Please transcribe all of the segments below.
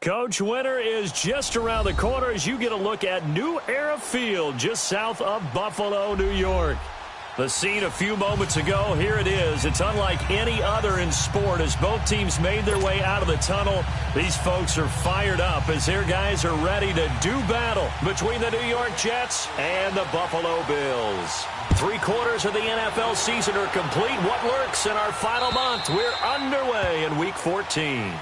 Coach, winter is just around the corner as you get a look at New Era Field just south of Buffalo, New York. The scene a few moments ago, here it is. It's unlike any other in sport as both teams made their way out of the tunnel. These folks are fired up as their guys are ready to do battle between the New York Jets and the Buffalo Bills. 3/4 of the NFL season are complete. What lurks in our final month? We're underway in Week 14.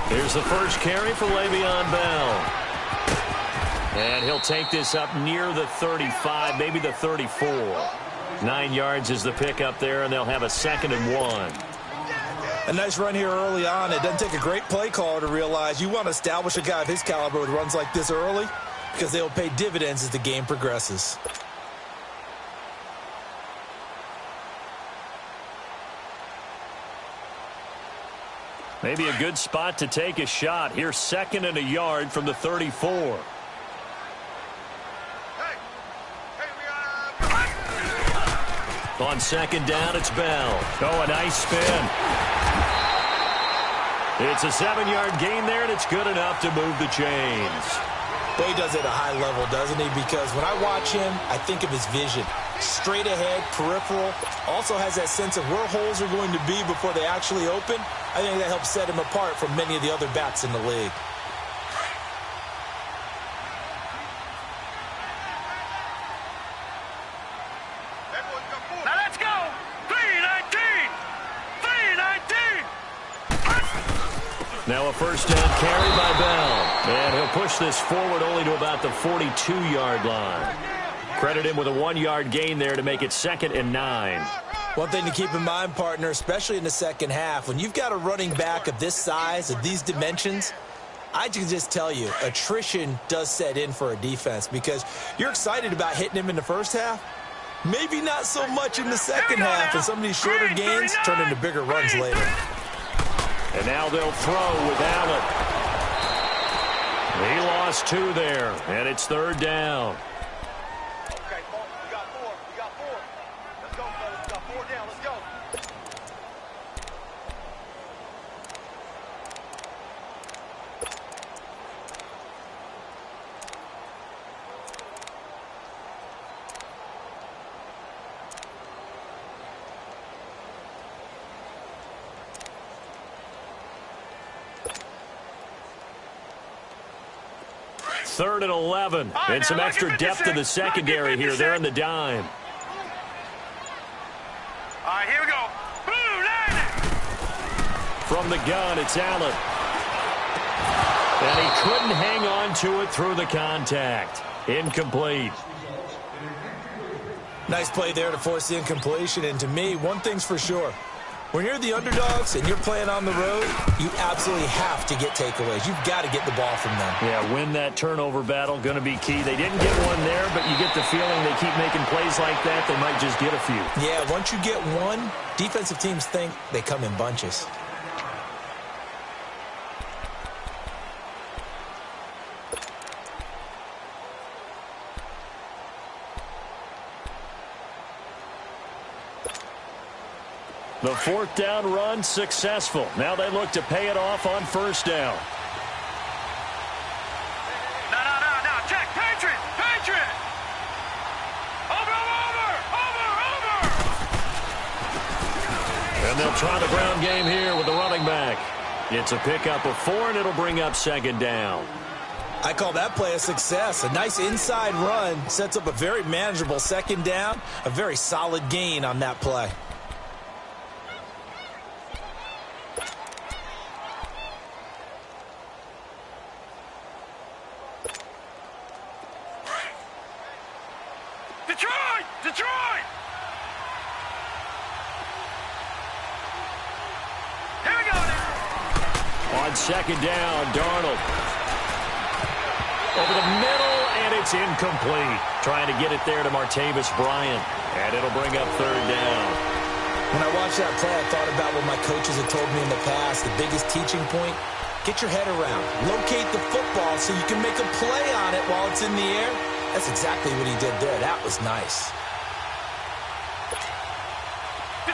Here's the first carry for Le'Veon Bell. And he'll take this up near the 35, maybe the 34. 9 yards is the pickup there, and they'll have a 2nd and 1. A nice run here early on. It doesn't take a great play caller to realize you want to establish a guy of his caliber with runs like this early because they'll pay dividends as the game progresses. Maybe a good spot to take a shot. Here's 2nd and a yard from the 34. On 2nd down, it's Bell. Oh, a nice spin. It's a 7-yard gain there, and it's good enough to move the chains. Well, he does it at a high level, doesn't he? Because when I watch him, I think of his vision. Straight ahead, peripheral. Also has that sense of where holes are going to be before they actually open. I think that helps set him apart from many of the other backs in the league. Now let's go! 3-19! 3-19! Now a first down carry by Bell. And he'll push this forward only to about the 42-yard line. Credit him with a 1-yard gain there to make it 2nd and 9. One thing to keep in mind, partner, especially in the second half, when you've got a running back of this size, of these dimensions, I can just tell you, attrition does set in for a defense because you're excited about hitting him in the first half. Maybe not so much in the second half, and some of these shorter gains turn into bigger runs later. And now they'll throw with Allen. He lost 2 there, and it's 3rd down. Third and 11. And some extra depth to the secondary here. They're in the dime. All right, here we go. From the gun, it's Allen. And he couldn't hang on to it through the contact. Incomplete. Nice play there to force the incompletion. And to me, one thing's for sure. When you're the underdogs and you're playing on the road, you absolutely have to get takeaways. You've got to get the ball from them. Yeah, win that turnover battle, going to be key. They didn't get one there, but you get the feeling they keep making plays like that, they might just get a few. Yeah, once you get one, defensive teams think they come in bunches. The 4th down run successful. Now they look to pay it off on 1st down. No. Check. Patriot. Over. And they'll try the ground game here with the running back. It's a pickup of 4, and it'll bring up 2nd down. I call that play a success. A nice inside run sets up a very manageable 2nd down. A very solid gain on that play. Detroit! Here we go. On 2nd down, Darnold. Over the middle, and it's incomplete. Trying to get it there to Martavis Bryant, and it'll bring up third down. When I watched that play, I thought about what my coaches had told me in the past. The biggest teaching point, get your head around. Locate the football so you can make a play on it while it's in the air. That's exactly what he did there. That was nice.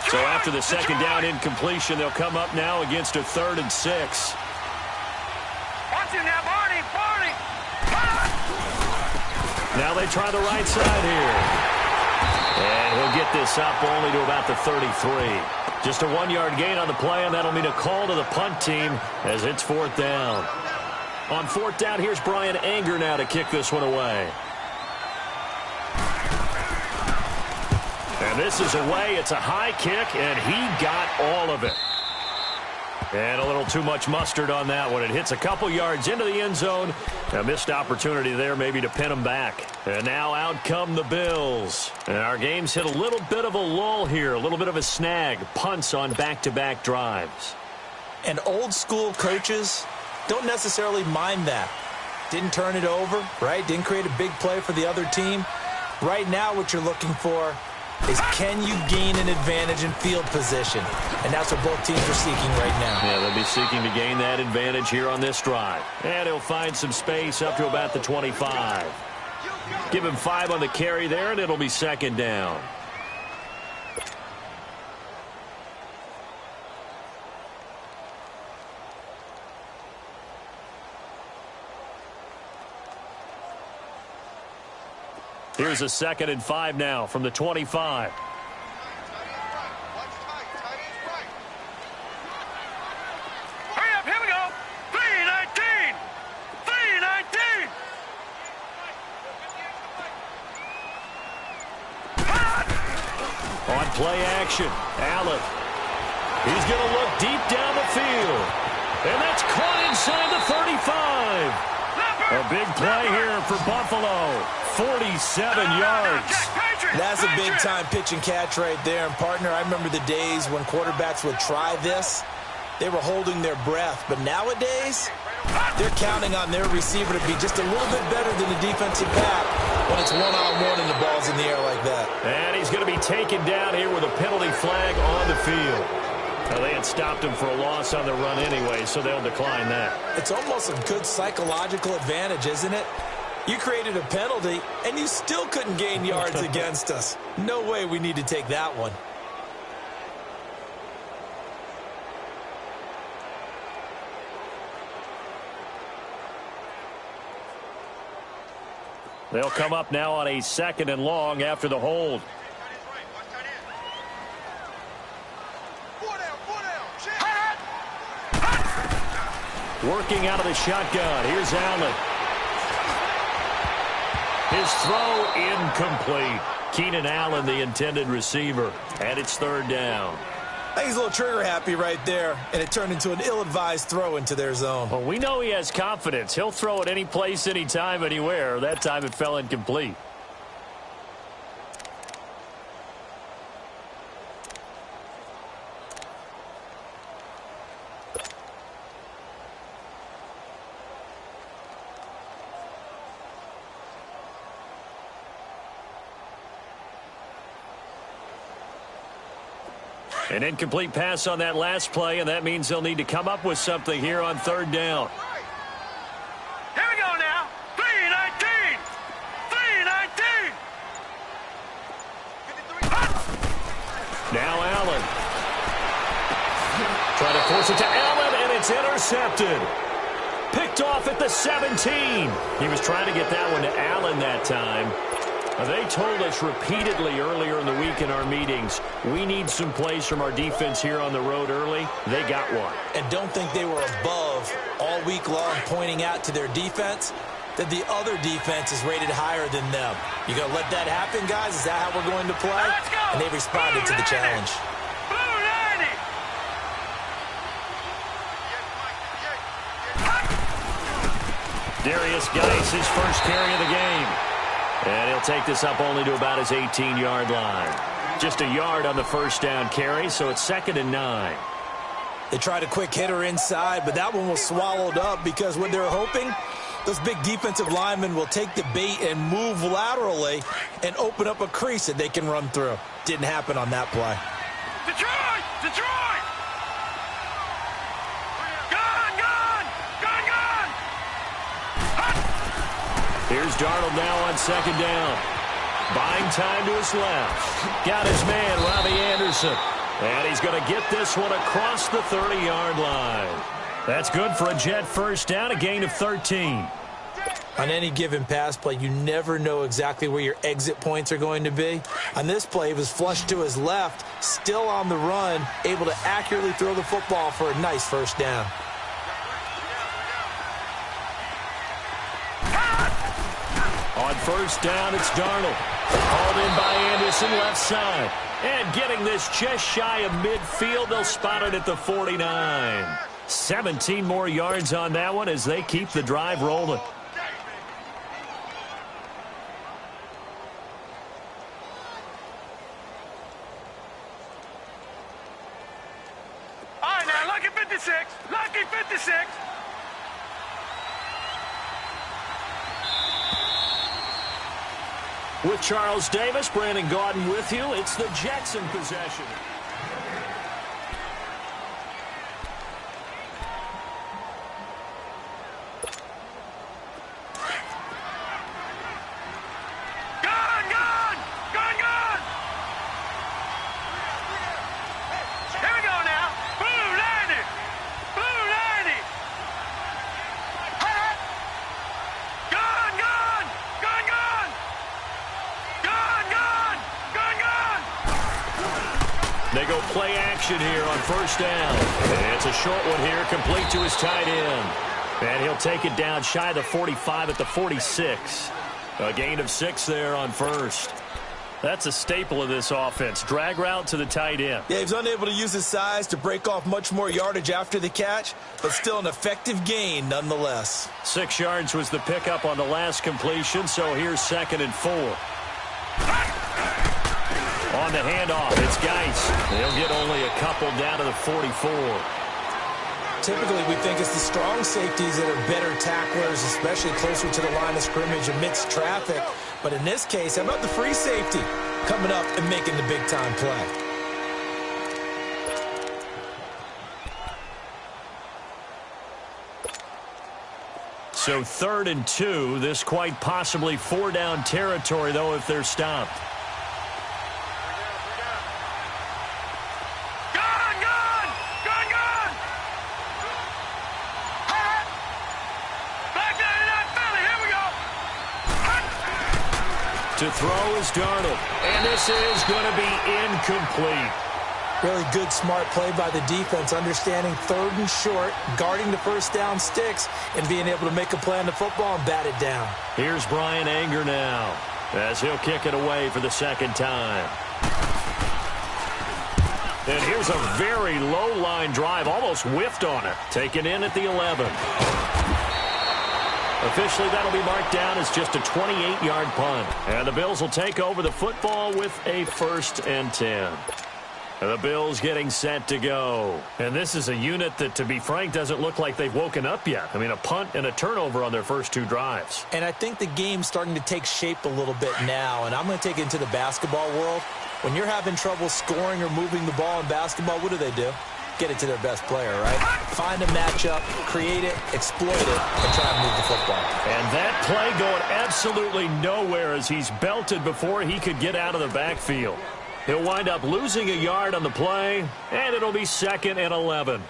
So after the second down incompletion, they'll come up now against a 3rd and 6. Watch him now, Barney, Barney. Now they try the right side here. And he'll get this up only to about the 33. Just a 1-yard gain on the play, and that'll mean a call to the punt team as it's 4th down. On 4th down, here's Brian Anger now to kick this one away. And this is away. It's a high kick, and he got all of it. And a little too much mustard on that one. It hits a couple yards into the end zone. A missed opportunity there maybe to pin them back. And now out come the Bills. And our game's hit a little bit of a lull here, a little bit of a snag. Punts on back-to-back drives. And old school coaches don't necessarily mind that. Didn't turn it over, right? Didn't create a big play for the other team. Right now what you're looking for is can you gain an advantage in field position? And that's what both teams are seeking right now. Yeah, they'll be seeking to gain that advantage here on this drive. And he'll find some space up to about the 25. Give him 5 on the carry there, and it'll be 2nd down. Here's a 2nd and 5 now from the 25. Hurry up, here we go. 3:19. 3:19. On play action, Allen. He's going to look deep down the field. And that's caught inside the 35. A big play here for Buffalo. 47 yards. That's a big-time pitch and catch right there. And, partner, I remember the days when quarterbacks would try this. They were holding their breath. But nowadays, they're counting on their receiver to be just a little bit better than the defensive back when it's one-on-one and the ball's in the air like that. And he's going to be taken down here with a penalty flag on the field. Now, they had stopped him for a loss on the run anyway, so they'll decline that. It's almost a good psychological advantage, isn't it? You created a penalty, and you still couldn't gain yards against us. No way we need to take that one. They'll come up now on a 2nd and long after the hold. Working out of the shotgun. Here's Allen. His throw incomplete. Keenan Allen, the intended receiver. And it's 3rd down. I think he's a little trigger happy right there, and it turned into an ill-advised throw into their zone. Well, we know he has confidence. He'll throw it any place, anytime, anywhere. That time it fell incomplete. An incomplete pass on that last play, and that means they'll need to come up with something here on 3rd down. Here we go now. 3:19. 3:19. Now Allen. Trying to force it to Allen, and it's intercepted. Picked off at the 17. He was trying to get that one to Allen that time. They told us repeatedly earlier in the week in our meetings, we need some plays from our defense here on the road early. They got one. And don't think they were above all week long pointing out to their defense that the other defense is rated higher than them. You going to let that happen, guys? Is that how we're going to play? Let's go. And they responded to the challenge. Blue 90. Darius Geis, his first carry of the game. And he'll take this up only to about his 18-yard line. Just a yard on the first down carry, so it's 2nd and 9. They tried a quick hitter inside, but that one was swallowed up because what they were hoping Those big defensive linemen will take the bait and move laterally and open up a crease that they can run through. Didn't happen on that play. Detroit! Detroit! Gone! Gone! Gone! Gone! Here's Darnold now on second down. Buying time to his left. Got his man, Robbie Anderson. And he's going to get this one across the 30-yard line. That's good for a Jet first down, a gain of 13. On any given pass play, you never know exactly where your exit points are going to be. On this play, he was flushed to his left, still on the run, able to accurately throw the football for a nice first down. On first down, it's Darnold. Hauled in by Anderson, left side. And getting this just shy of midfield, they'll spot it at the 49. 17 more yards on that one as they keep the drive rolling. All right, now, lucky 56. Lucky 56. With Charles Davis, Brandon Gaudin with you. It's the Jets in possession. Gone! Gone! Gone! Gone! Here we go now. Blue 90. Blue 90. Gone! Gone! Gone! Gone! Gone! Gone! Gone! Gone! They go play action here on first down. And it's a short one here, complete to his tight end. And he'll take it down shy of the 45 at the 46. A gain of 6 there on first. That's a staple of this offense. Drag route to the tight end. Yeah, he was unable to use his size to break off much more yardage after the catch, but still an effective gain nonetheless. 6 yards was the pickup on the last completion, so here's 2nd and 4. On the handoff, it's Geis. They'll get only a couple down to the 44. Typically, we think it's the strong safeties that are better tacklers, especially closer to the line of scrimmage amidst traffic. But in this case, how about the free safety coming up and making the big-time play? So 3rd and 2. This quite possibly 4-down territory, though, if they're stopped. Gone! Gone! Gone! Gone! Black 99 Philly, here we go! To throw is Darnold. And this is going to be incomplete. Really good, smart play by the defense, understanding 3rd and short, guarding the first down sticks, and being able to make a play on the football and bat it down. Here's Brian Anger now, as he'll kick it away for the 2nd time. And here's a very low-line drive, almost whiffed on it. Taken in at the 11. Officially, that'll be marked down as just a 28-yard punt. And the Bills will take over the football with a 1st and 10. The Bills getting set to go. And this is a unit that, to be frank, doesn't look like they've woken up yet. I mean, a punt and a turnover on their first 2 drives. And I think the game's starting to take shape a little bit now, and I'm going to take it into the basketball world. When you're having trouble scoring or moving the ball in basketball, what do? Get it to their best player, right? Find a matchup, create it, exploit it, and try and move the football. And that play going absolutely nowhere as he's belted before he could get out of the backfield. He'll wind up losing a yard on the play, and it'll be 2nd and 11.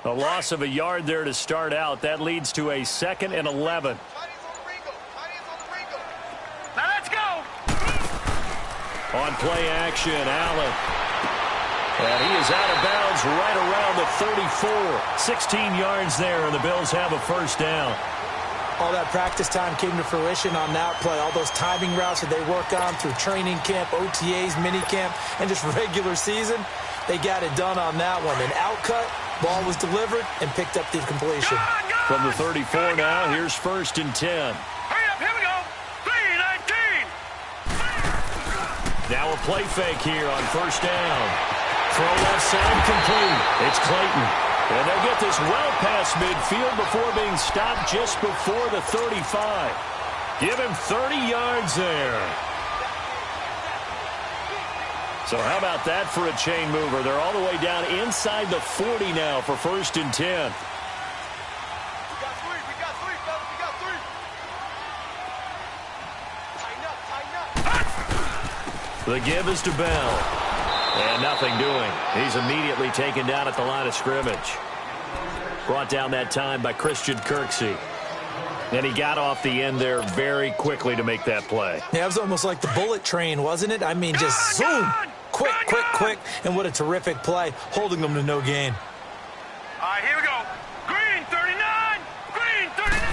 A loss of a yard there to start out. That leads to a 2nd and 11. Now let's go! On play action, Allen. And he is out of bounds right around the 34. 16 yards there, and the Bills have a first down. All that practice time came to fruition on that play. All those timing routes that they work on through training camp, OTAs, mini camp, and just regular season, they got it done on that one. An outcut, ball was delivered, and picked up the completion. From the 34 now, here's 1st and 10. Hurry up, here we go. 3-19. Now a play fake here on 1st down. Throw left side complete. It's Clayton. And they'll get this well past midfield before being stopped just before the 35. Give him 30 yards there. So how about that for a chain mover? They're all the way down inside the 40 now for 1st and 10. We got three, fellas, we got three. Tighten up. The give is to Bell. And nothing doing. He's immediately taken down at the line of scrimmage. Brought down that time by Christian Kirksey. And he got off the end there very quickly to make that play. Yeah, it was almost like the bullet train, wasn't it? I mean, just zoom. Quick, quick, quick. And what a terrific play, holding them to no gain. All right, here we go. Green 39. Green 39.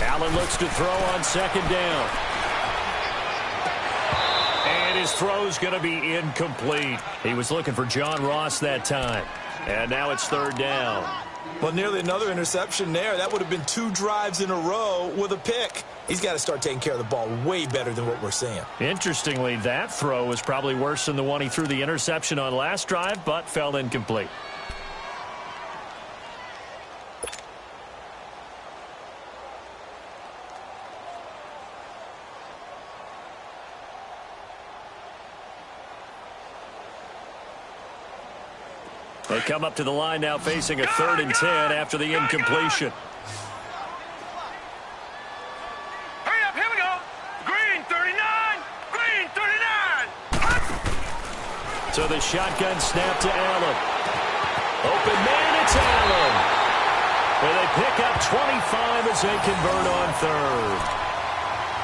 Allen looks to throw on 2nd down. And his throw's going to be incomplete. He was looking for John Ross that time. And now it's 3rd down. Well, nearly another interception there. That would have been 2 drives in a row with a pick. He's got to start taking care of the ball way better than what we're seeing. Interestingly, that throw was probably worse than the one he threw the interception on last drive, but fell incomplete. They come up to the line now facing a 3rd and 10 after the incompletion. Hurry up, here we go. Green 39. Green 39. So the shotgun snap to Allen. Open man, it's Allen. And they pick up 25 as they convert on 3rd.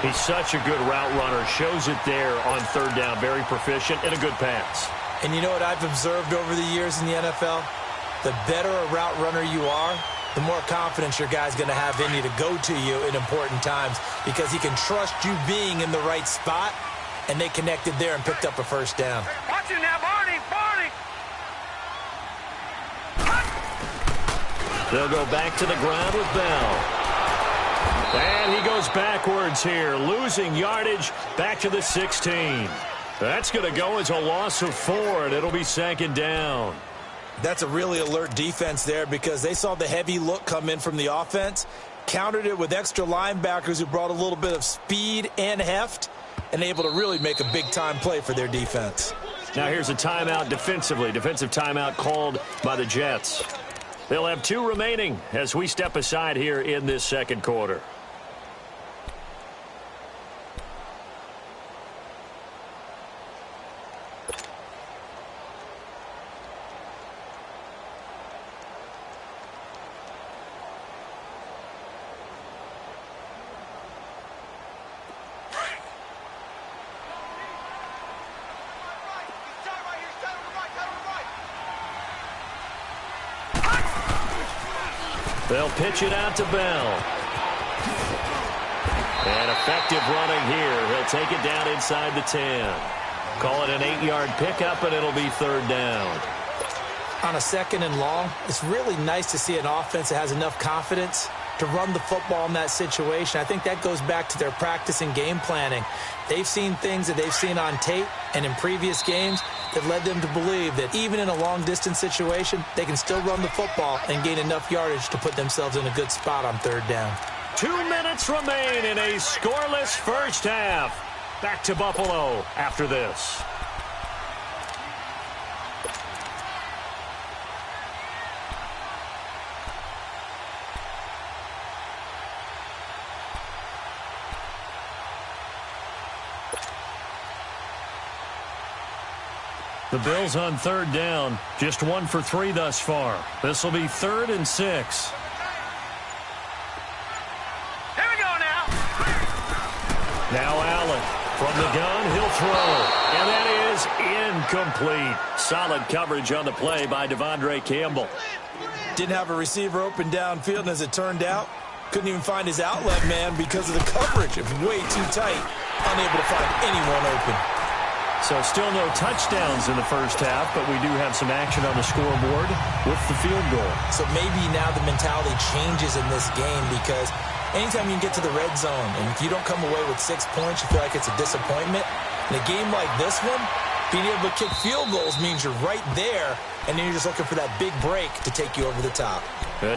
He's such a good route runner. Shows it there on 3rd down. Very proficient and a good pass. And you know what I've observed over the years in the NFL? The better a route runner you are, the more confidence your guy's going to have in you to go to you in important times because he can trust you being in the right spot, and they connected there and picked up a 1st down. Watch it now, Barney. They'll go back to the ground with Bell. And he goes backwards here, losing yardage back to the 16. That's going to go as a loss of 4, and it'll be 2nd down. That's a really alert defense there because they saw the heavy look come in from the offense, countered it with extra linebackers who brought a little bit of speed and heft, and able to really make a big-time play for their defense. Now here's a timeout defensively. Defensive timeout called by the Jets. They'll have 2 remaining as we step aside here in this 2nd quarter. They'll pitch it out to Bell. And effective running here. He'll take it down inside the 10. Call it an 8-yard pickup, and it'll be 3rd down. On a 2nd and long, it's really nice to see an offense that has enough confidence to run the football in that situation. I think that goes back to their practice and game planning. They've seen things that they've seen on tape and in previous games that led them to believe that even in a long-distance situation, they can still run the football and gain enough yardage to put themselves in a good spot on 3rd down. 2 minutes remain in a scoreless first half. Back to Buffalo after this. The Bills on 3rd down, just 1 for 3 thus far. This will be 3rd and 6. Here we go now. Now Allen from the gun, he'll throw. And that is incomplete. Solid coverage on the play by Devondre Campbell. Didn't have a receiver open downfield, and as it turned out, Couldn't even find his outlet man because of the coverage. It was way too tight. Unable to find anyone open. So still no touchdowns in the first half, but we do have some action on the scoreboard with the field goal. So maybe now the mentality changes in this game because anytime you can get to the red zone, and if you don't come away with 6 points, you feel like it's a disappointment. In a game like this one, being able to kick field goals means you're right there, and then you're just looking for that big break to take you over the top.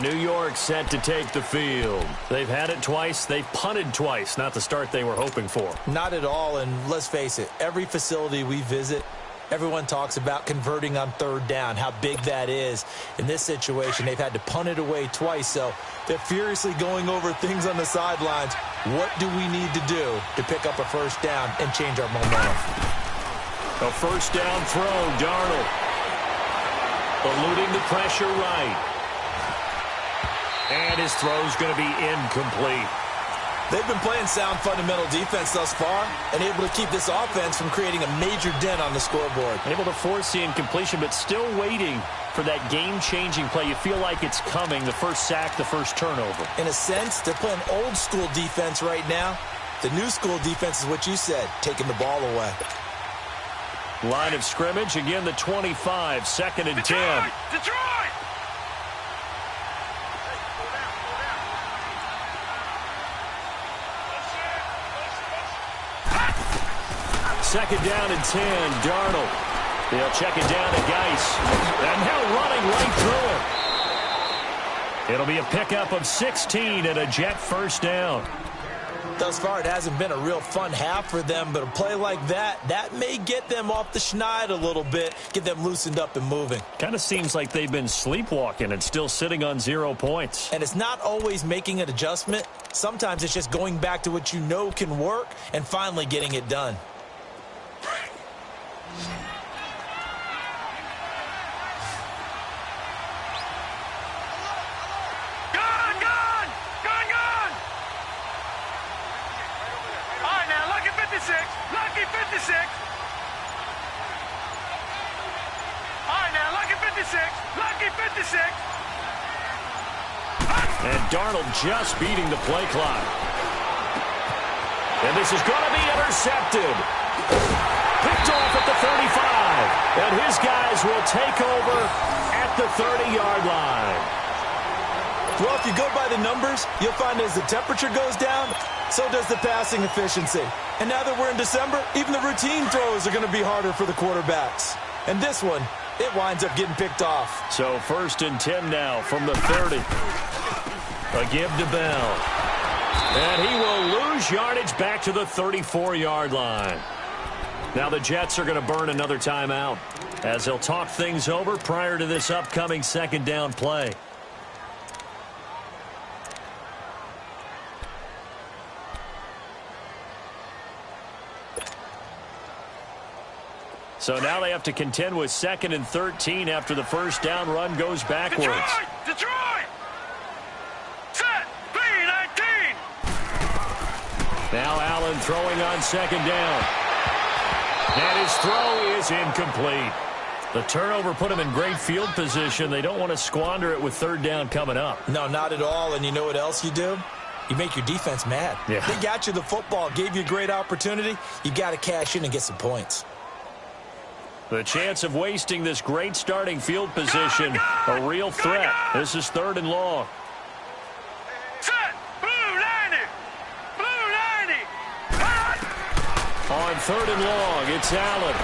New York set to take the field. They've had it twice. They've punted twice. Not the start they were hoping for. Not at all, and let's face it, every facility we visit, everyone talks about converting on third down, how big that is. In this situation, they've had to punt it away twice, so they're furiously going over things on the sidelines. What do we need to do to pick up a first down and change our momentum? A first down throw, Darnold. Eluding the pressure right. And his throw's going to be incomplete. They've been playing sound fundamental defense thus far and able to keep this offense from creating a major dent on the scoreboard. Able to force the incompletion, but still waiting for that game-changing play. You feel like it's coming, the first sack, the first turnover. In a sense, they're playing old-school defense right now. The new-school defense is what you said, taking the ball away. Line of scrimmage, again the 25, 2nd and 10. Detroit! Second down and 10, Darnold. They'll check it down to Geis. And now running right through it. It'll be a pickup of 16 and a Jet first down. Thus far, it hasn't been a real fun half for them, but a play like that may get them off the schneid a little bit, get them loosened up and moving. Kind of seems like they've been sleepwalking and still sitting on 0 points. And it's not always making an adjustment. Sometimes it's just going back to what you know can work and finally getting it done. Lucky 56. All right, now, Lucky 56. Lucky 56. And Darnold just beating the play clock. And this is going to be intercepted. Picked off at the 35. And his guys will take over at the 30-yard line. Well, if you go by the numbers, you'll find as the temperature goes down, so does the passing efficiency. And now that we're in December, even the routine throws are going to be harder for the quarterbacks. And this one, it winds up getting picked off. So 1st and 10 now from the 30. A give to Bell. And he will lose yardage back to the 34-yard line. Now the Jets are going to burn another timeout as they'll talk things over prior to this upcoming 2nd down play. So now they have to contend with 2nd and 13 after the first down run goes backwards. Detroit! Set! B-19! Now Allen throwing on 2nd down. And his throw is incomplete. The turnover put him in great field position. They don't want to squander it with 3rd down coming up. No, not at all. And you know what else you do? You make your defense mad. Yeah. They got you the football, gave you a great opportunity. You got to cash in and get some points. The chance of wasting this great starting field position, a real threat. This is 3rd and long. Set! Blue 90! Blue 90! On 3rd and long, it's Allen.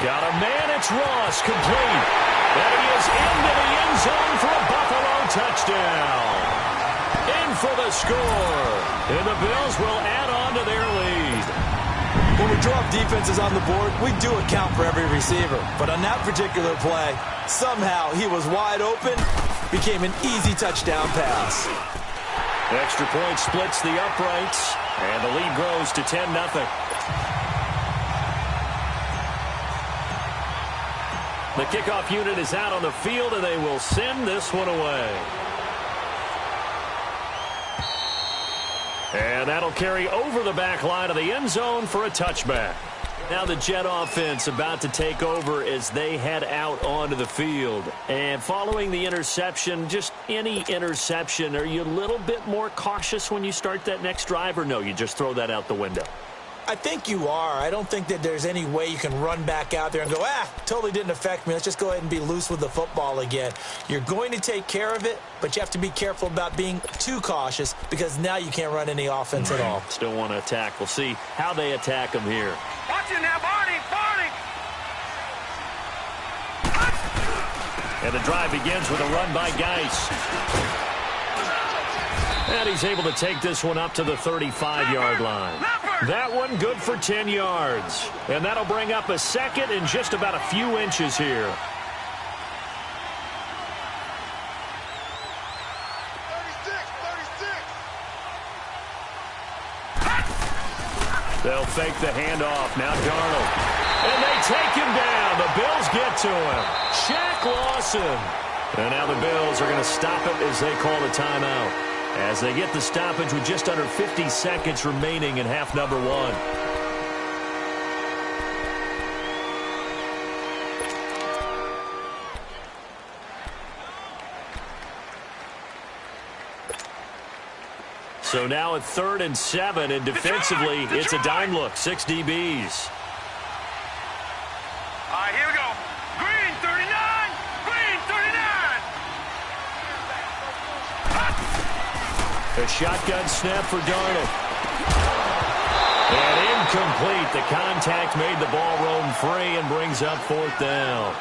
Got a man, it's Ross, complete. And he is into the end zone for a Buffalo touchdown. In for the score. And the Bills will add on to their lead. When we draw up defenses on the board, we do account for every receiver. But on that particular play, somehow he was wide open, became an easy touchdown pass. Extra point splits the uprights, and the lead grows to 10-0. The kickoff unit is out on the field, and they will send this one away. And that'll carry over the back line of the end zone for a touchback. Now the Jet offense about to take over as they head out onto the field. And following the interception, just any interception, are you a little bit more cautious when you start that next drive, or no, you just throw that out the window? I think you are. I don't think that there's any way you can run back out there and go, totally didn't affect me. Let's just go ahead and be loose with the football again. You're going to take care of it, but you have to be careful about being too cautious because now you can't run any offense at all. Still want to attack. We'll see how they attack them here. Watch it now, Barney! Barney! And the drive begins with a run by Geis. And he's able to take this one up to the 35-yard line. That one good for 10 yards. And that'll bring up a second and just about a few inches here. 36. They'll fake the handoff. Now Darnold. And they take him down. The Bills get to him. Shaq Lawson. And now the Bills are going to stop it as they call the timeout, as they get the stoppage with just under 50 seconds remaining in half number one. So now at 3rd and 7, and defensively, it's a dime look, 6 DBs. All right, here we go. Green, 39. Green, 39. A shotgun snap for Darnold. And incomplete. The contact made the ball roam free and brings up 4th down.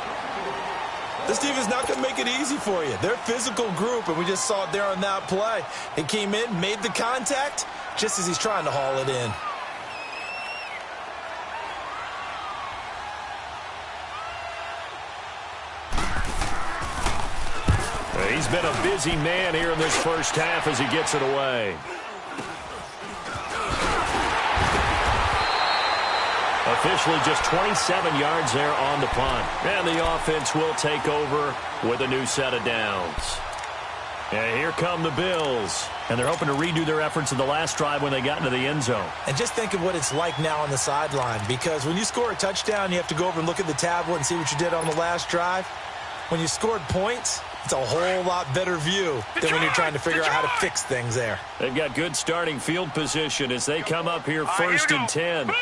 This team is not going to make it easy for you. They're a physical group, and we just saw it there on that play. He came in, made the contact, just as he's trying to haul it in. He's been a busy man here in this first half as he gets it away. Officially just 27 yards there on the punt. And the offense will take over with a new set of downs. And here come the Bills. And they're hoping to redo their efforts in the last drive when they got into the end zone. And just think of what it's like now on the sideline, because when you score a touchdown, you have to go over and look at the tablet and see what you did on the last drive. When you scored points, it's a whole lot better view than when you're trying to figure out how to fix things there. They've got good starting field position as they come up here 1st and 10. Blue 90.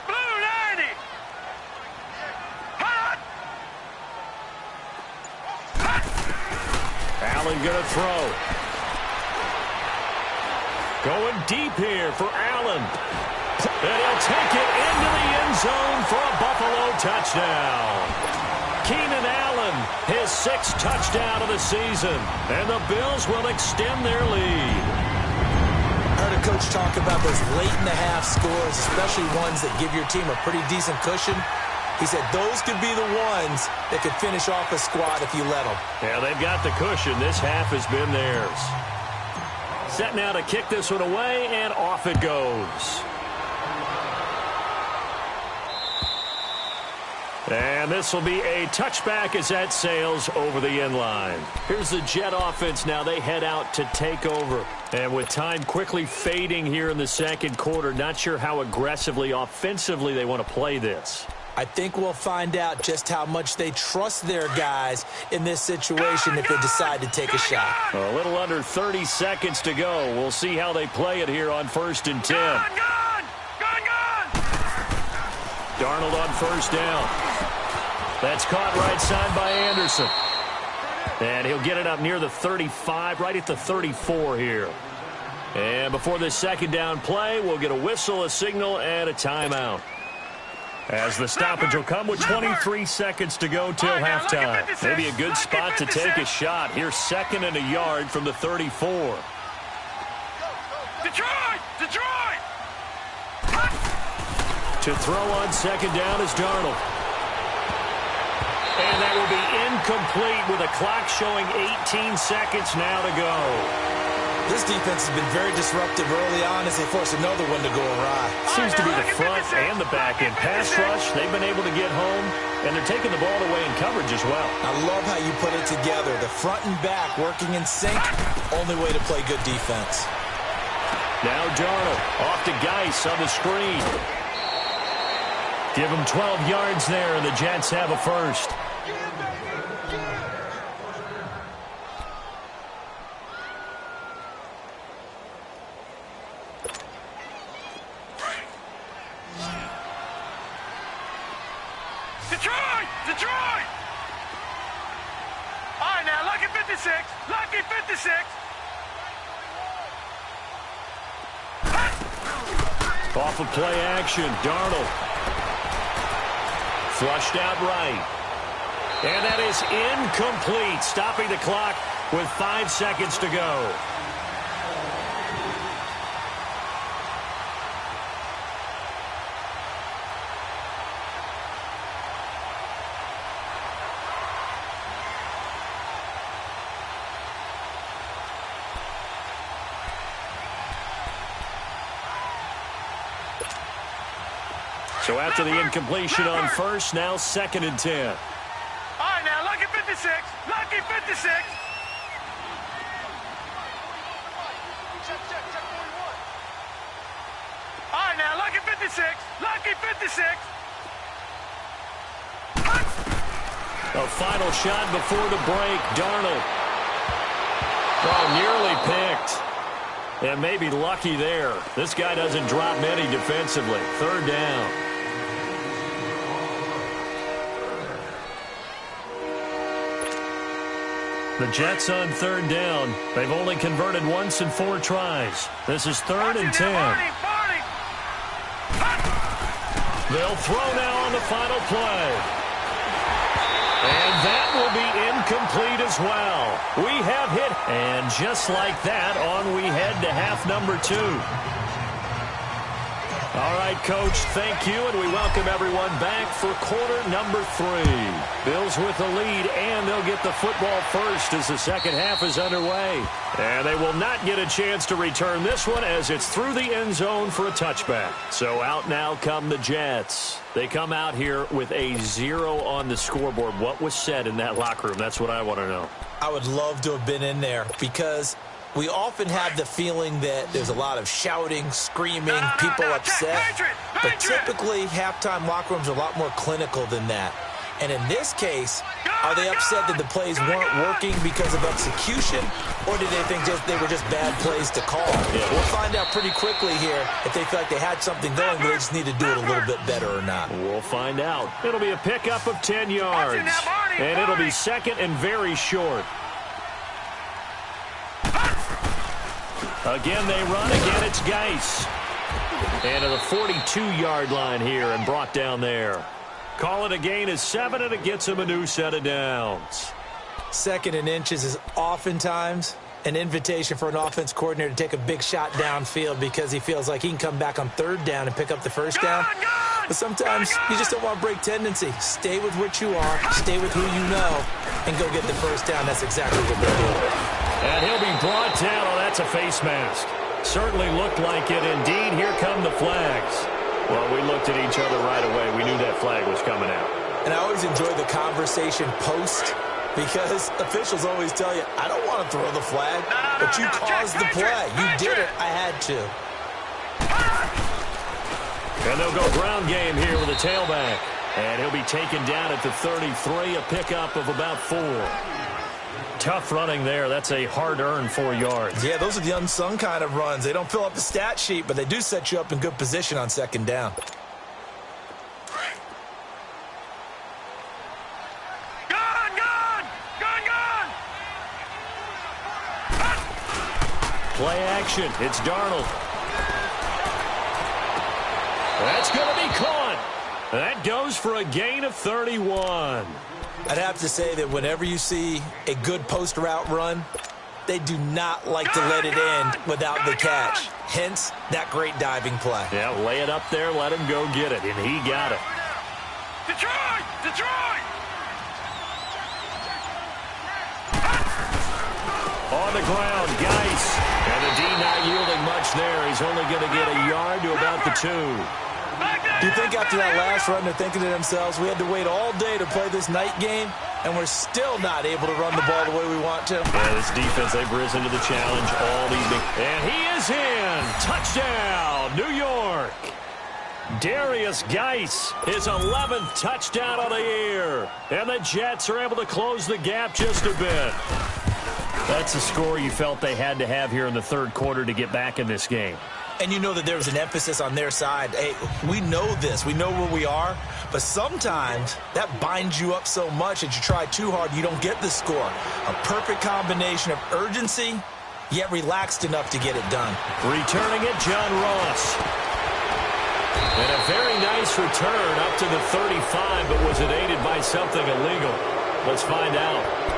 Blue 90. Hot. Allen going to throw. Going deep here for Allen. And he'll take it into the end zone for a Buffalo touchdown. Keenan Allen, his 6th touchdown of the season. And the Bills will extend their lead. I heard a coach talk about those late-in-the-half scores, especially ones that give your team a pretty decent cushion. He said those could be the ones that could finish off a squad if you let them. Yeah, they've got the cushion. This half has been theirs. Set now to kick this one away, and off it goes. And this will be a touchback as that sails over the end line. Here's the Jet offense now. They head out to take over. And with time quickly fading here in the second quarter, not sure how aggressively, offensively they want to play this. I think we'll find out just how much they trust their guys in this situation if they decide to take a shot. A little under 30 seconds to go. We'll see how they play it here on 1st and 10. Gun. Darnold on 1st down. That's caught right side by Anderson. And he'll get it up near the 35, right at the 34 here. And before this 2nd down play, we'll get a whistle, a signal, and a timeout. As the stoppage will come with 23 seconds to go till halftime. Maybe a good spot to take a shot. Here's 2nd and a yard from the 34. Detroit! To throw on 2nd down is Darnold. And that will be incomplete with a clock showing 18 seconds now to go. This defense has been very disruptive early on as they force another one to go awry. Seems to be the front and the back end. Pass rush, they've been able to get home, and they're taking the ball away in coverage as well. I love how you put it together. The front and back working in sync, only way to play good defense. Now Darnold off to Geis on the screen. Give them 12 yards there, and the Jets have a first. Detroit! Detroit! All right, now, lucky 56. Lucky 56. Off of play action, Darnold. Flushed out right. And that is incomplete, stopping the clock with 5 seconds to go. So after the incompletion on first, now 2nd and 10. All right, now, lucky 56. Lucky 56. All right, now, lucky 56. Lucky 56. A final shot before the break, Darnold. Oh, nearly picked. And maybe lucky there. This guy doesn't drop many defensively. 3rd down. The Jets on 3rd down. They've only converted once in 4 tries. This is 3rd and 10. They'll throw now on the final play. And that will be incomplete as well. We have hit. And just like that, on we head to half number 2. All right, Coach, thank you, and we welcome everyone back for quarter number 3. Bills with the lead, and they'll get the football first as the second half is underway. And they will not get a chance to return this one as it's through the end zone for a touchback. So out now come the Jets. They come out here with a 0 on the scoreboard. What was said in that locker room? That's what I want to know. I would love to have been in there because we often have the feeling that there's a lot of shouting, screaming, people upset. But typically, halftime locker rooms are a lot more clinical than that. And in this case, are they upset that the plays weren't working because of execution, or did they think they were just bad plays to call? Yeah. We'll find out pretty quickly here if they feel like they had something going, but they just need to do it a little bit better or not. We'll find out. It'll be a pickup of 10 yards, and it'll be 2nd and very short. Again, they run. Again, it's Geis. And to the 42-yard line here and brought down there. Call it a gain of 7, and it gets him a new set of downs. 2nd and inches is oftentimes an invitation for an offense coordinator to take a big shot downfield because he feels like he can come back on 3rd down and pick up the first down. But sometimes you just don't want to break tendency. Stay with what you are, stay with who you know, and go get the first down. That's exactly what they're doing. And he'll be brought down. Oh, that's a face mask. Certainly looked like it. Indeed, here come the flags. Well, we looked at each other right away. We knew that flag was coming out. And I always enjoy the conversation post because officials always tell you, I don't want to throw the flag, but you caused the play. You did it. I had to. And they'll go ground game here with a tailback. And he'll be taken down at the 33, a pickup of about 4. Tough running there. That's a hard-earned 4 yards. Yeah, those are the unsung kind of runs. They don't fill up the stat sheet, but they do set you up in good position on 2nd down. Gun! Play action. It's Darnold. That's going to be caught. That goes for a gain of 31. I'd have to say that whenever you see a good post route run, they do not like to let it end without the catch. Hence, that great diving play. Yeah, lay it up there, let him go get it, and he got it. Detroit! On the ground, Geis. And the D not yielding much there. He's only going to get a yard to about the 2. Do you think after that last run they're thinking to themselves, we had to wait all day to play this night game, and we're still not able to run the ball the way we want to? Yeah, this defense, they've risen to the challenge all evening. And he is in. Touchdown, New York. Darius Geis, his 11th touchdown of the year. And the Jets are able to close the gap just a bit. That's the score you felt they had to have here in the third quarter to get back in this game. And you know that there was an emphasis on their side. Hey, we know this. We know where we are. But sometimes that binds you up so much that you try too hard, you don't get the score. A perfect combination of urgency, yet relaxed enough to get it done. Returning it, John Ross. And a very nice return up to the 35, but was it aided by something illegal? Let's find out.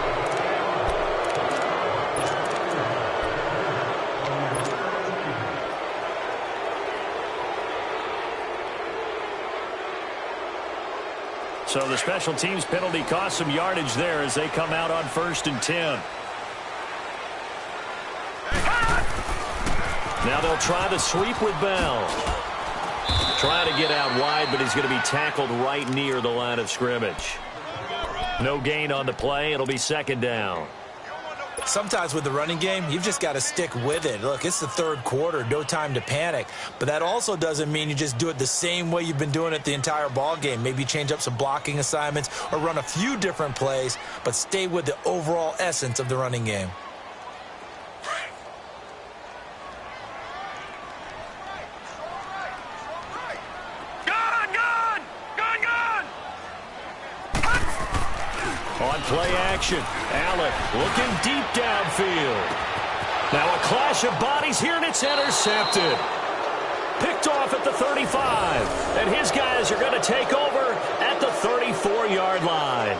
So the special teams penalty cost some yardage there as they come out on 1st and 10. Now they'll try the sweep with Bell. Trying to get out wide, but he's going to be tackled right near the line of scrimmage. No gain on the play. It'll be 2nd down. Sometimes with the running game, you've just got to stick with it. Look, it's the third quarter, no time to panic. But that also doesn't mean you just do it the same way you've been doing it the entire ball game. Maybe change up some blocking assignments or run a few different plays, but stay with the overall essence of the running game. On play action, Allen looking deep downfield. Now a clash of bodies here, and it's intercepted. Picked off at the 35, and his guys are going to take over at the 34-yard line.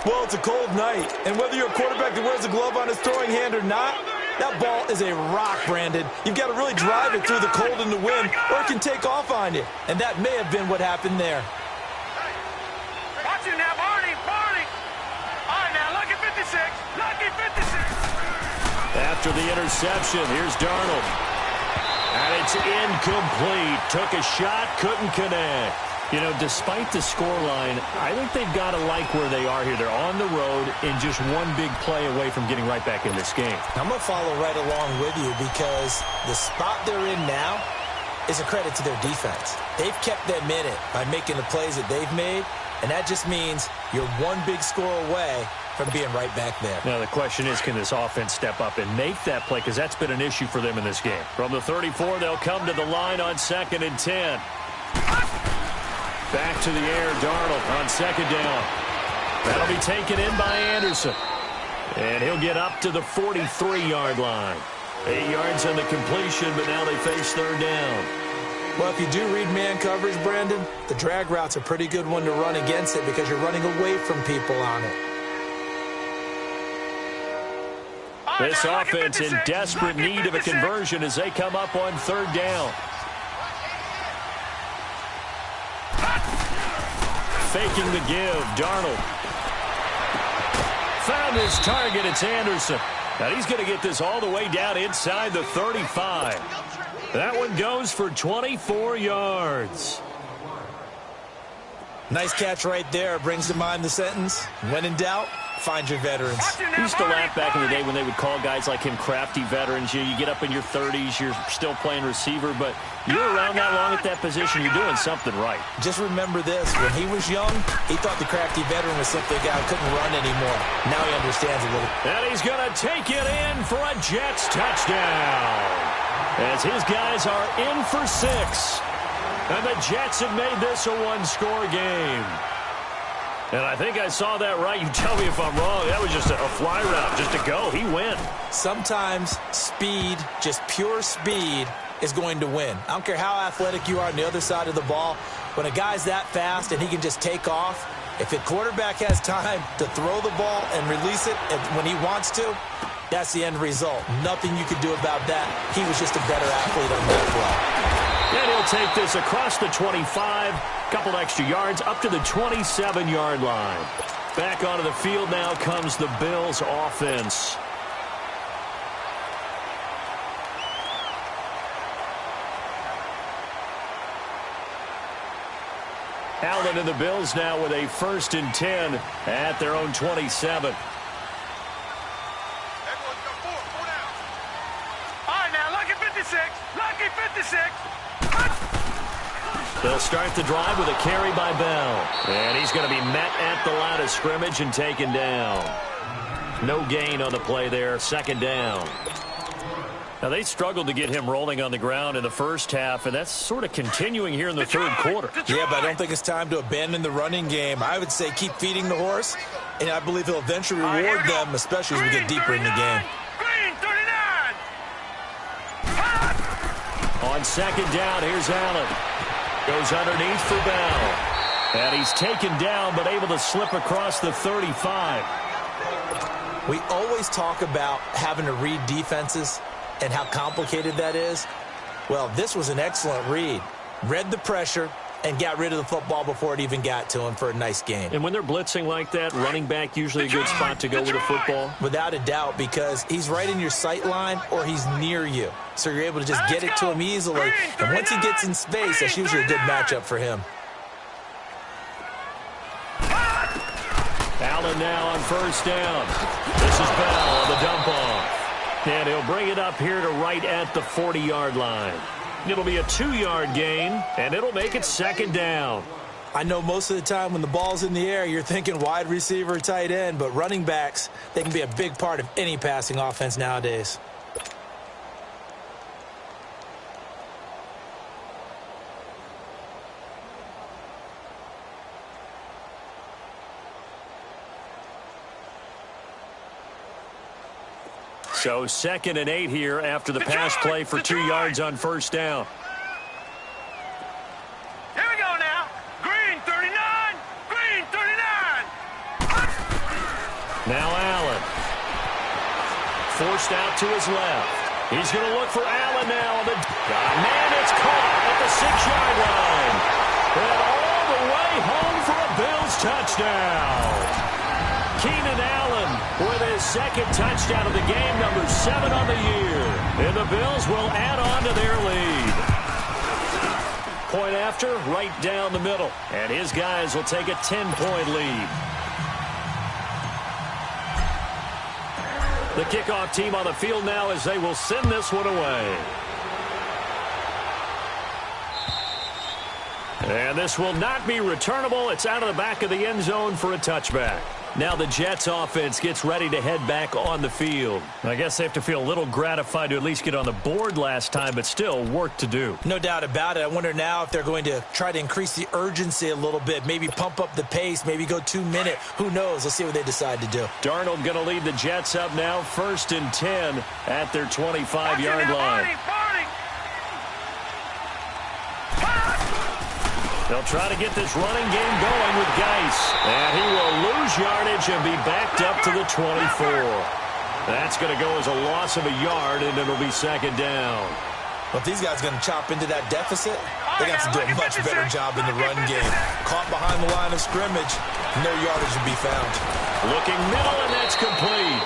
Well, it's a cold night, and whether you're a quarterback that wears a glove on his throwing hand or not, that ball is a rock, Brandon. You've got to really drive it through the cold and the wind, or it can take off on you. And that may have been what happened there. Watch it now, Barney. All right, now, lucky 56. Lucky 56. After the interception, here's Darnold. And it's incomplete. Took a shot, couldn't connect. You know, despite the scoreline, I think they've got to like where they are here. They're on the road and just one big play away from getting right back in this game. I'm going to follow right along with you because the spot they're in now is a credit to their defense. They've kept them in it by making the plays that they've made, and that just means you're one big score away from being right back there. Now, the question is, can this offense step up and make that play? Because that's been an issue for them in this game. From the 34, they'll come to the line on 2nd and 10. Back to the air, Darnold on 2nd down. That'll be taken in by Anderson. And he'll get up to the 43-yard line. 8 yards on the completion, but now they face 3rd down. Well, if you do read man coverage, Brandon, the drag route's a pretty good one to run against it because you're running away from people on it. This offense in desperate need of a conversion as they come up on 3rd down. Faking the give, Darnold. Found his target, it's Anderson. Now he's going to get this all the way down inside the 35. That one goes for 24 yards. Nice catch right there. Brings to mind the sentence, when in doubt, find your veterans. We used to laugh back in the day when they would call guys like him crafty veterans. You get up in your 30s, you're still playing receiver, but you're around that long at that position, you're doing something right. Just remember this. When he was young, he thought the crafty veteran was simply a guy who couldn't run anymore. Now he understands a little. And he's going to take it in for a Jets touchdown. As his guys are in for 6. And the Jets have made this a one-score game. And I think I saw that right. You tell me if I'm wrong. That was just a fly route, just to go. He win. Sometimes speed, just pure speed, is going to win. I don't care how athletic you are on the other side of the ball. When a guy's that fast and he can just take off, if a quarterback has time to throw the ball and release it when he wants to, that's the end result. Nothing you could do about that. He was just a better athlete on that play. And he'll take this across the 25, couple extra yards, up to the 27-yard line. Back onto the field now comes the Bills offense. Allen and the Bills now with a 1st and 10 at their own 27. They'll start the drive with a carry by Bell. And he's going to be met at the line of scrimmage and taken down. No gain on the play there. Second down. Now, they struggled to get him rolling on the ground in the first half, and that's sort of continuing here in the third quarter. Yeah, but I don't think it's time to abandon the running game. I would say keep feeding the horse, and I believe he'll eventually reward them, especially as we get deeper in the game. On second down, here's Allen. Goes underneath for Bell. And he's taken down, but able to slip across the 35. We always talk about having to read defenses and how complicated that is. Well, this was an excellent read. Read the pressure and got rid of the football before it even got to him for a nice gain. And when they're blitzing like that, running back usually a good spot to go with a football? Without a doubt, because he's right in your sight line or he's near you. So you're able to just get it to him easily. And once he gets in space, that's usually a good matchup for him. Allen now on first down. This is Bell on the dump off. And he'll bring it up here to right at the 40-yard line. It'll be a 2-yard gain, and it'll make it second down. I know most of the time when the ball's in the air, you're thinking wide receiver, tight end, but running backs, they can be a big part of any passing offense nowadays. So 2nd and 8 here after the pass play for 2 yards on first down. Here we go now. Green 39. Green 39. Now Allen. Forced out to his left. He's going to look for Allen now. Man, it's caught at the 6-yard line. And all the way home for a Bills touchdown. Keenan Allen with his second touchdown of the game, number 7 on the year. And the Bills will add on to their lead. Point after, right down the middle. And his guys will take a 10-point lead. The kickoff team on the field now as they will send this one away. And this will not be returnable. It's out of the back of the end zone for a touchback. Now the Jets offense gets ready to head back on the field. I guess they have to feel a little gratified to at least get on the board last time, but still work to do. No doubt about it. I wonder now if they're going to try to increase the urgency a little bit, maybe pump up the pace, maybe go 2-minute. Who knows? Let's see what they decide to do. Darnold going to lead the Jets up now, 1st and 10 at their 25-yard line. They'll try to get this running game going with Geis. And he will lose yardage and be backed up to the 24. That's going to go as a loss of a yard, and it'll be second down. Well, if these guys are going to chop into that deficit, they have to do a much better job in the run game. Caught behind the line of scrimmage, no yardage to be found. Looking middle, and that's complete.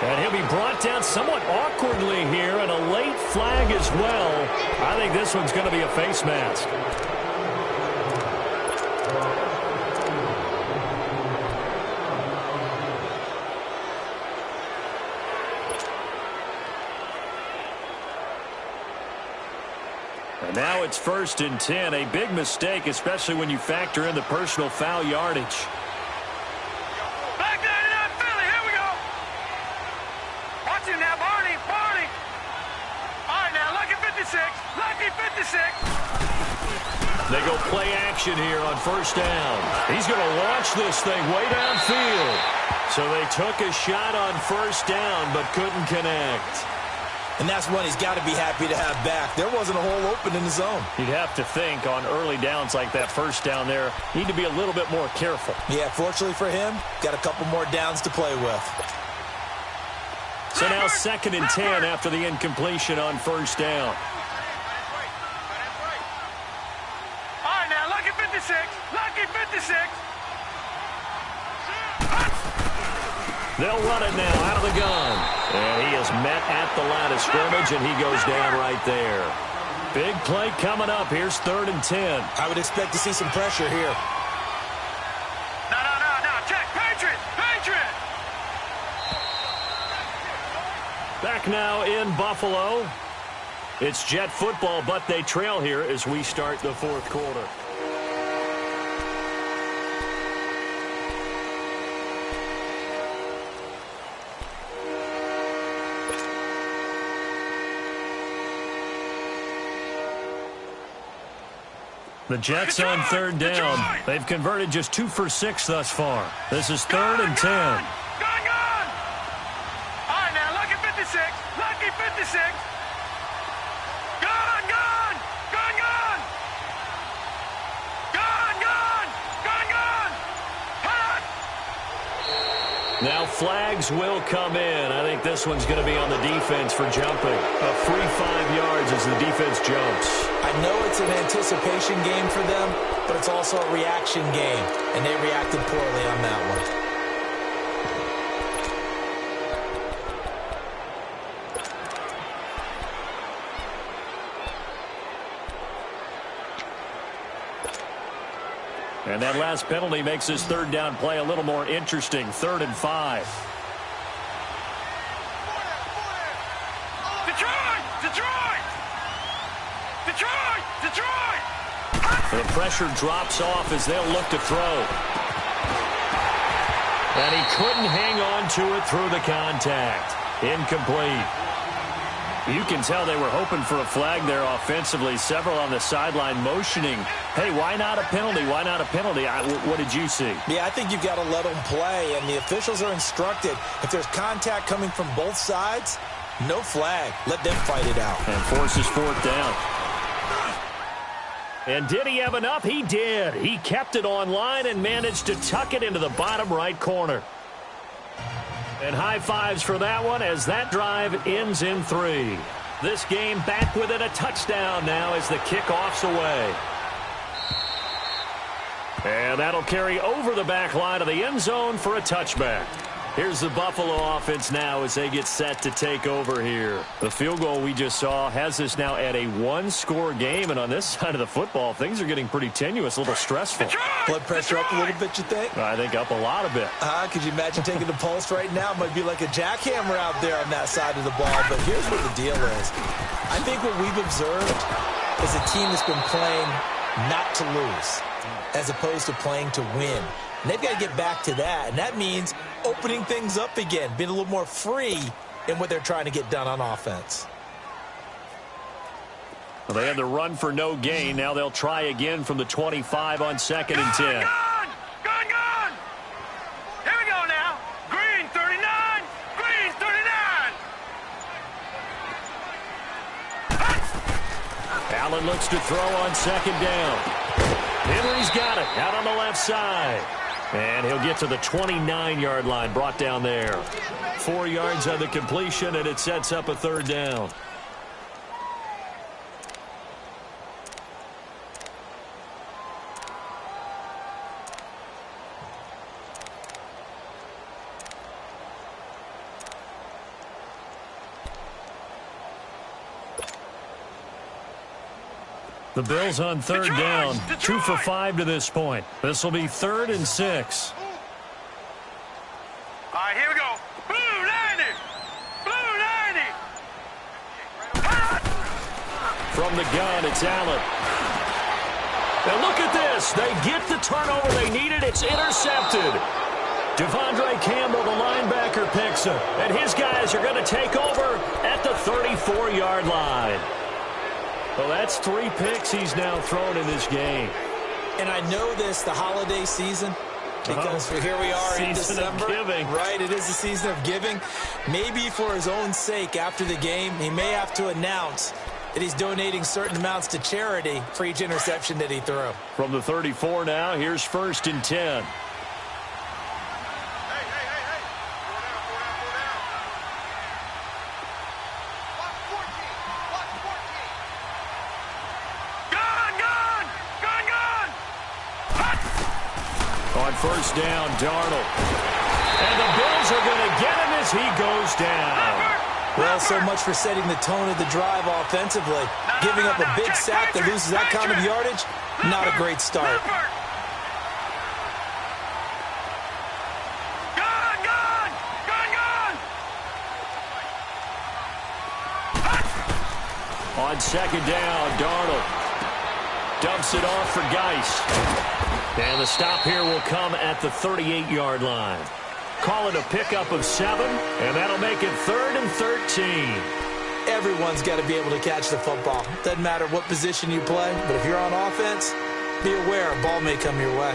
And he'll be brought down somewhat awkwardly here, and a late flag as well. I think this one's going to be a face mask. And now it's 1st and 10. A big mistake, especially when you factor in the personal foul yardage. Back 99 Philly, here we go. Watch him now, Barney. All right, now, lucky 56. Lucky 56. They go play action here on first down. He's going to launch this thing way downfield. So they took a shot on first down, but couldn't connect. And that's one he's got to be happy to have back. There wasn't a hole open in the zone. You'd have to think on early downs like that first down there, need to be a little bit more careful. Yeah, fortunately for him, got a couple more downs to play with. So now 2nd and 10 after the incompletion on first down. All right, now, lucky 56. Lucky 56. They'll run it now out of the gun. And he is met at the line of scrimmage, and he goes down right there. Big play coming up. Here's 3rd and 10. I would expect to see some pressure here. No. Check. Patriot. Back now in Buffalo. It's Jet football, but they trail here as we start the fourth quarter. The Jets on third down. They've converted just 2 for 6 thus far. This is 3rd and 10. Gone! All right, now, lucky 56. Lucky 56. Gone! Gone! Gone! Gone! Gone! Gone! Gone! Gone! Hot! Now flags will come in. I think this one's going to be on the defense for jumping. A free 5 yards as the defense jumps. I know it's an anticipation game for them, but it's also a reaction game, and they reacted poorly on that one. And that last penalty makes this third down play a little more interesting. 3rd and 5. The pressure drops off as they'll look to throw. And he couldn't hang on to it through the contact. Incomplete. You can tell they were hoping for a flag there offensively. Several on the sideline motioning, hey, why not a penalty? Why not a penalty? What did you see? Yeah, I think you've got to let them play, and the officials are instructed. If there's contact coming from both sides, no flag. Let them fight it out. And forces 4th down. And did he have enough? He did. He kept it on line and managed to tuck it into the bottom right corner. And high fives for that one as that drive ends in 3. This game back within a touchdown now as the kickoff's away. And that'll carry over the back line of the end zone for a touchback. Here's the Buffalo offense now as they get set to take over here. The field goal we just saw has us now at a 1-score game, and on this side of the football, things are getting pretty tenuous, a little stressful. Blood pressure up a little bit, you think? I think up a lot of it. Could you imagine taking the pulse right now? It might be like a jackhammer out there on that side of the ball, but here's what the deal is. I think what we've observed is a team that's been playing not to lose as opposed to playing to win. And they've got to get back to that, and that means opening things up again, being a little more free in what they're trying to get done on offense. Well, they had the run for no gain. Now they'll try again from the 25 on 2nd and 10. Gone! Gone! Gone! Here we go now. Green 39. Green 39. Allen looks to throw on 2nd down. Henry's got it out on the left side. And he'll get to the 29-yard line, brought down there. 4 yards on the completion, and it sets up a 3rd down. The Bills on 3rd down, 2 for 5 to this point. This will be 3rd and 6. All right, here we go. Blue 90. Blue 90. From the gun, it's Allen. Now look at this. They get the turnover they needed. It's intercepted. Devondre Campbell, the linebacker, picks it. And his guys are going to take over at the 34-yard line. Well, that's 3 picks he's now thrown in this game. And I know this, the holiday season, because here we are in December. Right, it is the season of giving. Maybe for his own sake after the game, he may have to announce that he's donating certain amounts to charity for each interception that he threw. From the 34 now, here's 1st and 10. On 1st down, Darnold. And the Bills are going to get him as he goes down. Well, so much for setting the tone of the drive offensively. Giving up a big sack that loses that kind of yardage, not a great start. On second down, Darnold dumps it off for Geis. And the stop here will come at the 38-yard line. Call it a pickup of 7, and that'll make it 3rd and 13. Everyone's got to be able to catch the football. Doesn't matter what position you play, but if you're on offense, be aware a ball may come your way.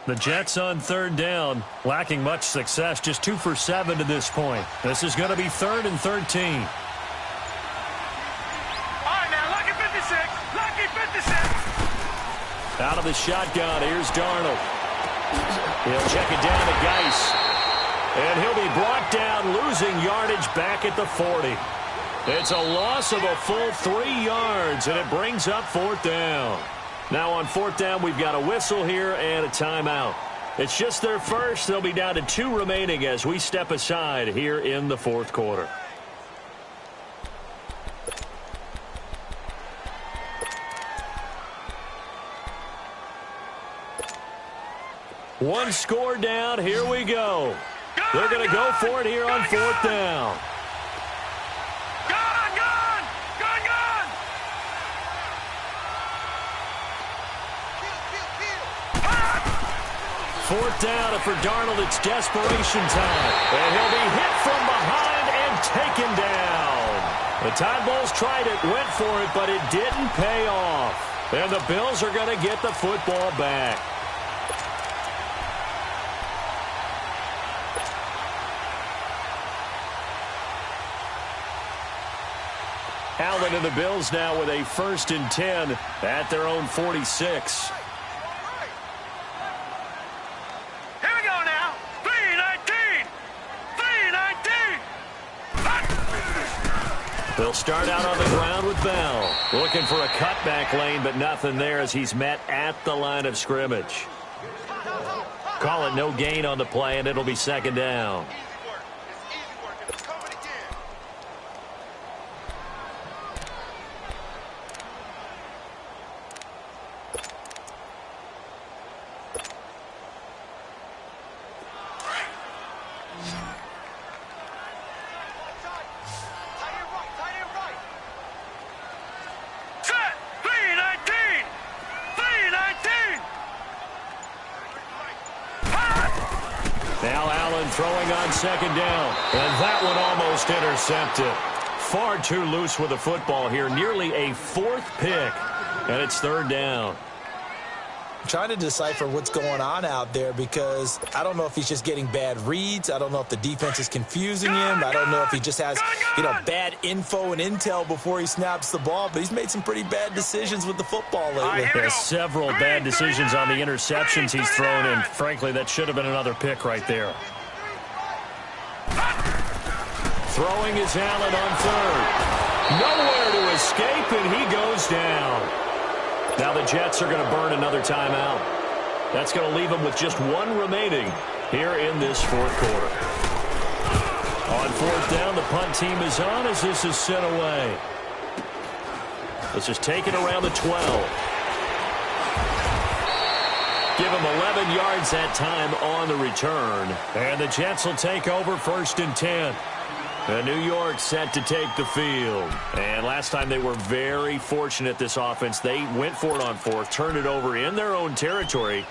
The Jets on 3rd down, lacking much success, just 2 for 7 to this point. This is going to be 3rd and 13. All right, now, lucky 56, lucky 56. Out of the shotgun, here's Darnold. He'll check it down to Geis. And he'll be brought down, losing yardage back at the 40. It's a loss of a full 3 yards, and it brings up 4th down. Now on 4th down, we've got a whistle here and a timeout. It's just their first. They'll be down to 2 remaining as we step aside here in the 4th quarter. One score down. Here we go. They're going to go for it here on 4th down. Fourth down, and for Darnold, it's desperation time. And he'll be hit from behind and taken down. The Tide Bulls tried it, went for it, but it didn't pay off. And the Bills are going to get the football back. Allen and the Bills now with a 1st and 10 at their own 46. They'll start out on the ground with Bell. Looking for a cutback lane, but nothing there as he's met at the line of scrimmage. Call it no gain on the play, and it'll be 2nd down. Throwing on 2nd down, and that one almost intercepted. Far too loose with the football here, nearly a 4th pick, and it's 3rd down. I'm trying to decipher what's going on out there because I don't know if he's just getting bad reads. I don't know if the defense is confusing him. I don't know if he just has, bad info and intel before he snaps the ball, but he's made some pretty bad decisions with the football lately. There's several bad decisions on the interceptions he's thrown, and frankly, that should have been another pick right there. Throwing is Allen on 3rd. Nowhere to escape, and he goes down. Now the Jets are going to burn another timeout. That's going to leave them with just 1 remaining here in this 4th quarter. On 4th down, the punt team is on as this is sent away. This is taken around the 12. Give him 11 yards that time on the return. And the Jets will take over 1st and 10. And New York set to take the field. And last time they were very fortunate, this offense. They went for it on 4th, turned it over in their own territory,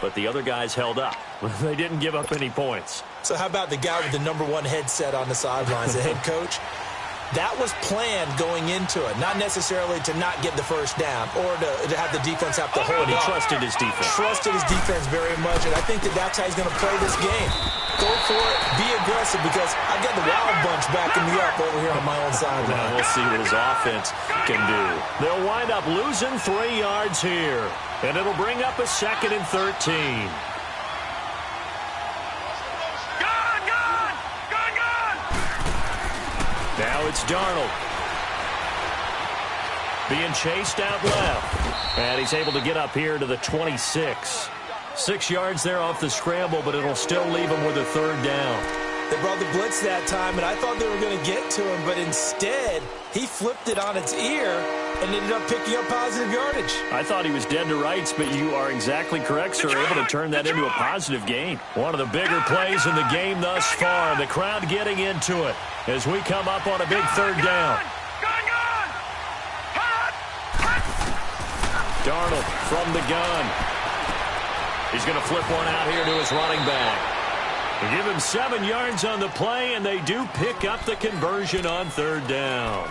but the other guys held up. They didn't give up any points. So how about the guy with the #1 headset on the sidelines, the head coach? That was planned going into it, not necessarily to not get the 1st down or to have the defense have to hold But he up. trusted his defense. Trusted his defense very much, and I think that's how he's going to play this game. Go for it, be aggressive, because I've got the Wild Bunch backing me up over here on my own sideline. Now we'll see what his offense can do. They'll wind up losing 3 yards here, and it'll bring up a 2nd and 13. Now it's Darnold. Being chased out left. And he's able to get up here to the 26. 6 yards there off the scramble, but it'll still leave him with a 3rd down. They brought the blitz that time, and I thought they were going to get to him, but instead, he flipped it on its ear and ended up picking up positive yardage. I thought he was dead to rights, but you are exactly correct, sir. Able to turn that into a positive gain. One of the bigger plays in the game thus far. The crowd getting into it as we come up on a big third down. Darnold from the gun. He's going to flip one out here to his running back. They give him 7 yards on the play, and they do pick up the conversion on third down.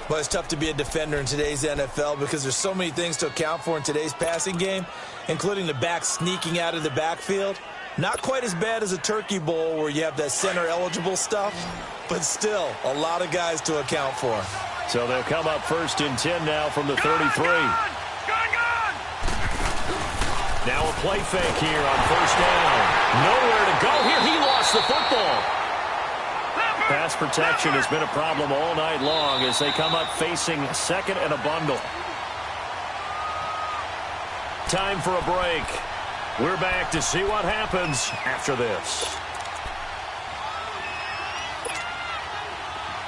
Well, it's tough to be a defender in today's NFL because there's so many things to account for in today's passing game, including the back sneaking out of the backfield. Not quite as bad as a turkey bowl where you have that center-eligible stuff, but still a lot of guys to account for. So they'll come up 1st and 10 now from the 33. Now a play fake here on 1st down. Nowhere to go here. He lost the football. Pass protection has been a problem all night long as they come up facing 2nd and a bundle. Time for a break. We're back to see what happens after this.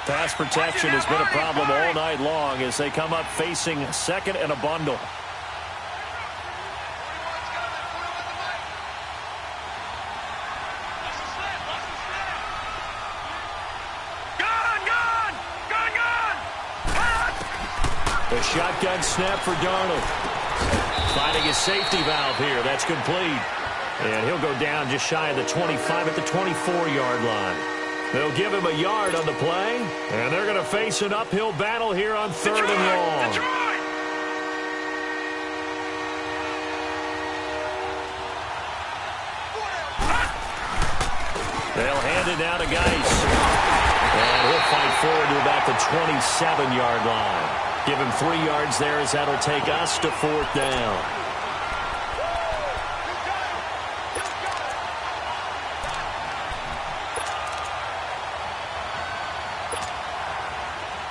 Pass protection has been a problem all night long as they come up facing 2nd and a bundle. A shotgun snap for Darnold. Finding his safety valve here. That's complete. And he'll go down just shy of the 25 at the 24-yard line. They'll give him a yard on the play. And they're going to face an uphill battle here on 3rd and long. They'll hand it down to Geis. And he'll fight forward to about the 27-yard line. Give him 3 yards there as that'll take us to 4th down.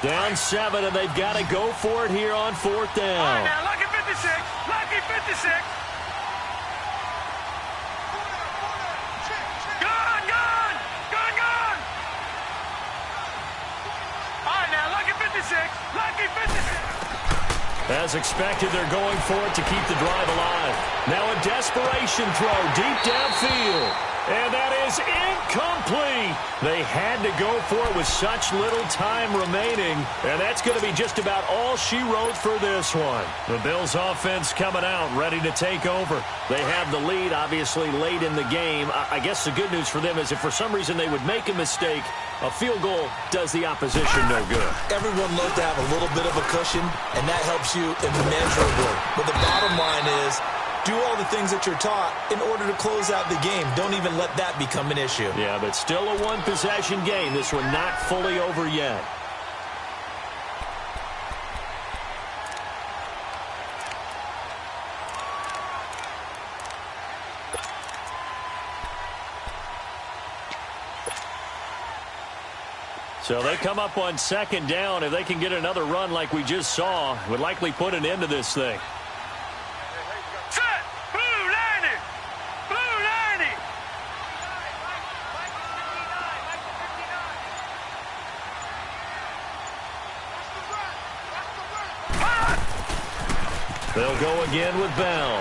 Down 7, and they've got to go for it here on 4th down. All right, now, lucky 56. Lucky 56. Gun, gun. Gun, gun. All right, now, lucky 56. Lucky 56. As expected, they're going for it to keep the drive alive. Now a desperation throw deep downfield. And that is incomplete. They had to go for it with such little time remaining. And that's going to be just about all she wrote for this one. The Bills offense coming out, ready to take over. They have the lead, obviously, late in the game. I guess the good news for them is if for some reason they would make a mistake, a field goal does the opposition no good. Everyone loves to have a little bit of a cushion, and that helps you immeasurably. But the bottom line is, do all the things that you're taught in order to close out the game. Don't even let that become an issue. Yeah, but still a one-possession game. This one not fully over yet. So they come up on 2nd down. If they can get another run like we just saw, would likely put an end to this thing. Set. Blue 90. Blue 90. They'll go again with Bell.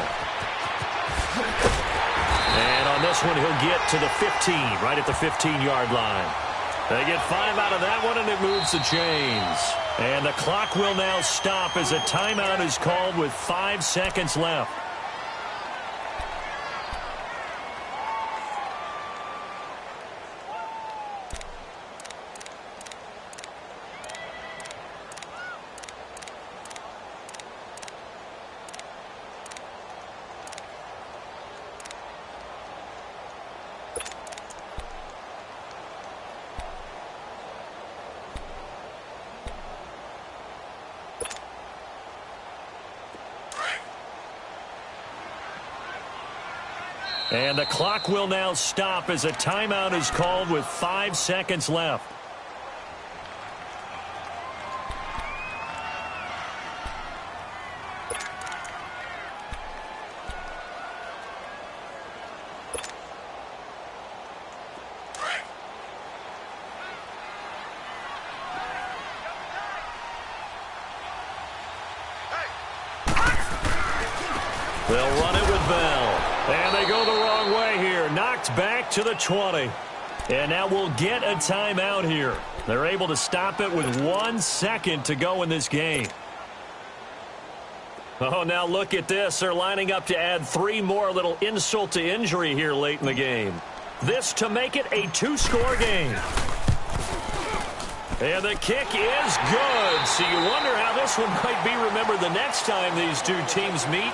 And on this one, he'll get to the 15, right at the 15-yard line. They get 5 out of that one, and it moves the chains. And the clock will now stop as a timeout is called with 5 seconds left. And the clock will now stop as a timeout is called with 5 seconds left. It's back to the 20. And now we'll get a timeout here. They're able to stop it with 1 second to go in this game. Oh, now look at this. They're lining up to add 3 more, a little insult to injury here late in the game. This to make it a 2-score game. And the kick is good. So you wonder how this one might be remembered the next time these two teams meet.